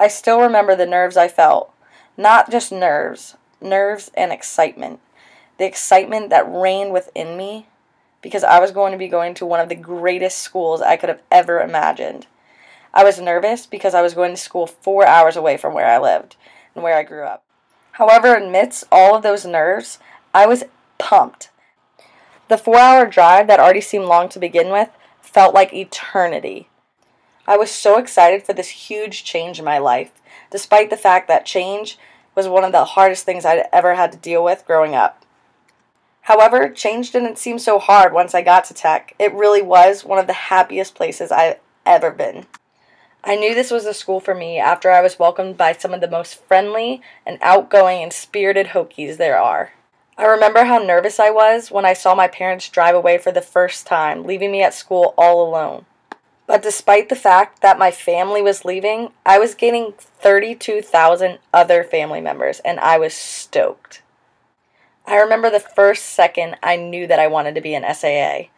I still remember the nerves I felt. Not just nerves and excitement. The excitement that reigned within me because I was going to be going to one of the greatest schools I could have ever imagined. I was nervous because I was going to school 4 hours away from where I lived and where I grew up. However, amidst all of those nerves, I was pumped. The 4-hour drive that already seemed long to begin with felt like eternity. I was so excited for this huge change in my life, despite the fact that change was one of the hardest things I'd ever had to deal with growing up. However, change didn't seem so hard once I got to Tech. It really was one of the happiest places I've ever been. I knew this was the school for me after I was welcomed by some of the most friendly and outgoing and spirited Hokies there are. I remember how nervous I was when I saw my parents drive away for the first time, leaving me at school all alone. But despite the fact that my family was leaving, I was gaining 32,000 other family members, and I was stoked. I remember the first second I knew that I wanted to be an SAA.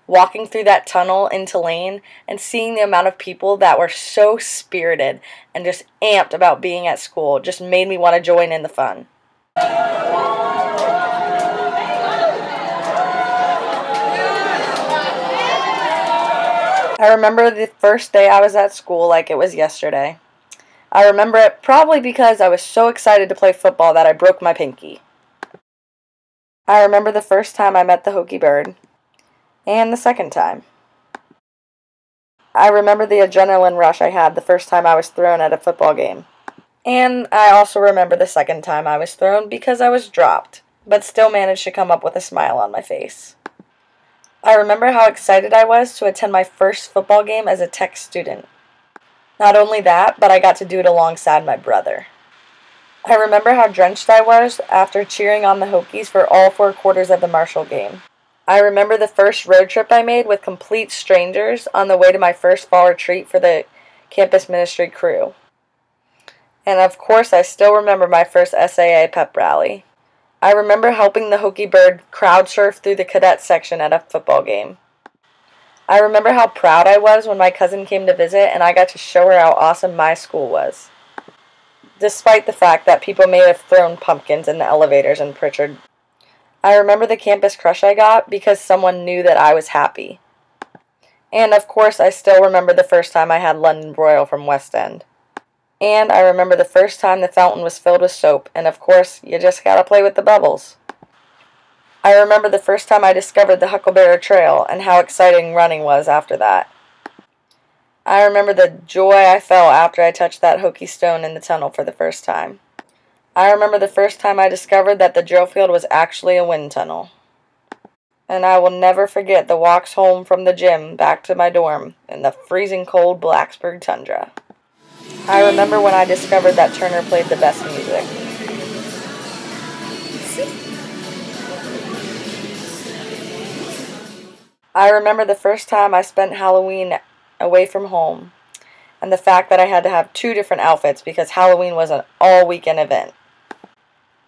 Walking through that tunnel into Lane and seeing the amount of people that were so spirited and just amped about being at school just made me want to join in the fun. I remember the first day I was at school like it was yesterday. I remember it probably because I was so excited to play football that I broke my pinky. I remember the first time I met the Hokie bird, and the second time. I remember the adrenaline rush I had the first time I was thrown at a football game. And I also remember the second time I was thrown because I was dropped, but still managed to come up with a smile on my face. I remember how excited I was to attend my first football game as a Tech student. Not only that, but I got to do it alongside my brother. I remember how drenched I was after cheering on the Hokies for all 4 quarters of the Marshall game. I remember the first road trip I made with complete strangers on the way to my first fall retreat for the campus ministry crew. And of course, I still remember my first SAA pep rally. I remember helping the Hokie bird crowd surf through the cadet section at a football game. I remember how proud I was when my cousin came to visit and I got to show her how awesome my school was. Despite the fact that people may have thrown pumpkins in the elevators in Pritchard. I remember the campus crush I got because someone knew that I was happy. And of course, I still remember the first time I had London Broil from West End. And I remember the first time the fountain was filled with soap, and of course, you just gotta play with the bubbles. I remember the first time I discovered the Huckleberry Trail and how exciting running was after that. I remember the joy I felt after I touched that Hokie stone in the tunnel for the first time. I remember the first time I discovered that the drill field was actually a wind tunnel. And I will never forget the walks home from the gym back to my dorm in the freezing cold Blacksburg tundra. I remember when I discovered that Turner played the best music. I remember the first time I spent Halloween away from home, and the fact that I had to have 2 different outfits because Halloween was an all-weekend event.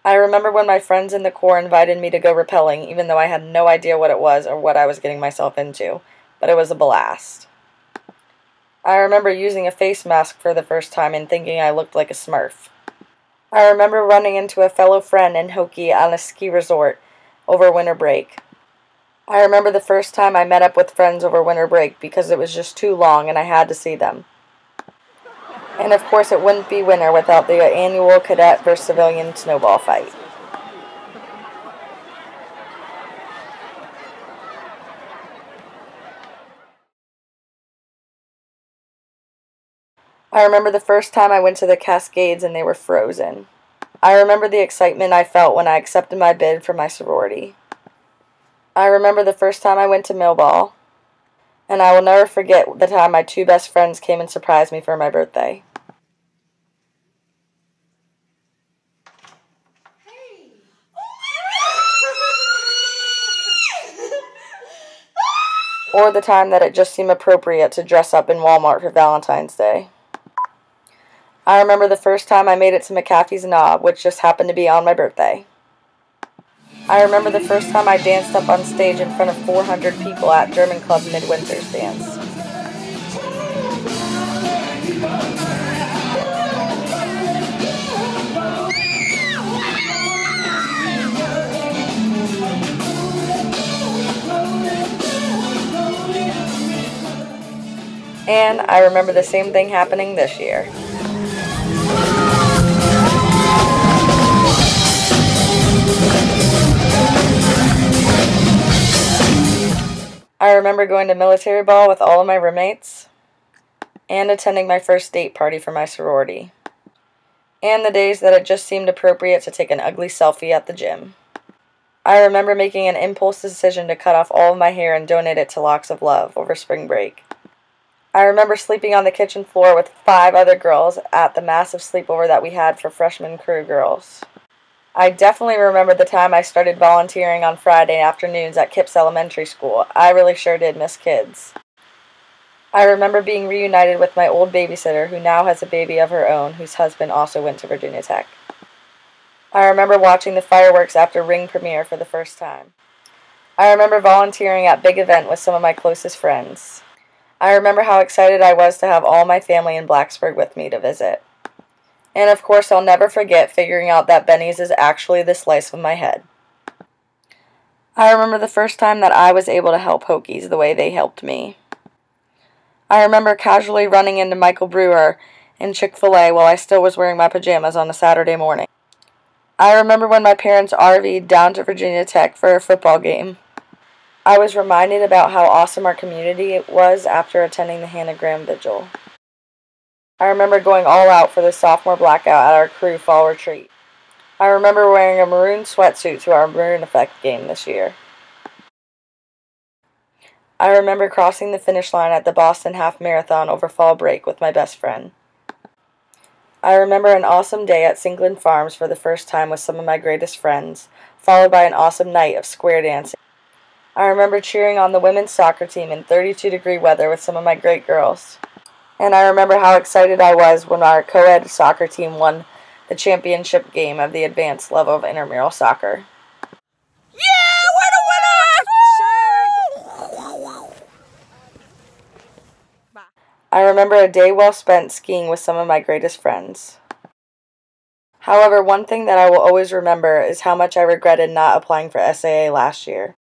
I remember when my friends in the Corps invited me to go rappelling, even though I had no idea what it was or what I was getting myself into, but it was a blast. I remember using a face mask for the first time and thinking I looked like a Smurf. I remember running into a fellow friend in Hokie on a ski resort over winter break. I remember the first time I met up with friends over winter break because it was just too long and I had to see them. And of course it wouldn't be winter without the annual cadet versus civilian snowball fight. I remember the first time I went to the Cascades and they were frozen. I remember the excitement I felt when I accepted my bid for my sorority. I remember the first time I went to Millball, and I will never forget the time my 2 best friends came and surprised me for my birthday. Or the time that it just seemed appropriate to dress up in Walmart for Valentine's Day. I remember the first time I made it to McAfee's Knob, which just happened to be on my birthday. I remember the first time I danced up on stage in front of 400 people at German Club Midwinter's Dance. And I remember the same thing happening this year. I remember going to military ball with all of my roommates and attending my first date party for my sorority, and the days that it just seemed appropriate to take an ugly selfie at the gym. I remember making an impulse decision to cut off all of my hair and donate it to Locks of Love over spring break. I remember sleeping on the kitchen floor with 5 other girls at the massive sleepover that we had for freshman crew girls. I definitely remember the time I started volunteering on Friday afternoons at Kipps Elementary School. I really sure did miss kids. I remember being reunited with my old babysitter who now has a baby of her own whose husband also went to Virginia Tech. I remember watching the fireworks after Ring premiere for the first time. I remember volunteering at Big Event with some of my closest friends. I remember how excited I was to have all my family in Blacksburg with me to visit. And of course, I'll never forget figuring out that Benny's is actually the slice of my head. I remember the first time that I was able to help Hokies the way they helped me. I remember casually running into Michael Brewer in Chick-fil-A while I still was wearing my pajamas on a Saturday morning. I remember when my parents RV'd down to Virginia Tech for a football game. I was reminded about how awesome our community was after attending the Hannah Graham Vigil. I remember going all out for the sophomore blackout at our crew fall retreat. I remember wearing a maroon sweatsuit to our Maroon Effect game this year. I remember crossing the finish line at the Boston Half Marathon over fall break with my best friend. I remember an awesome day at Sinkland Farms for the first time with some of my greatest friends, followed by an awesome night of square dancing. I remember cheering on the women's soccer team in 32-degree weather with some of my great girls. And I remember how excited I was when our co-ed soccer team won the championship game of the advanced level of intramural soccer. Yeah, we're the winners! I remember a day well spent skiing with some of my greatest friends. However, one thing that I will always remember is how much I regretted not applying for SAA last year.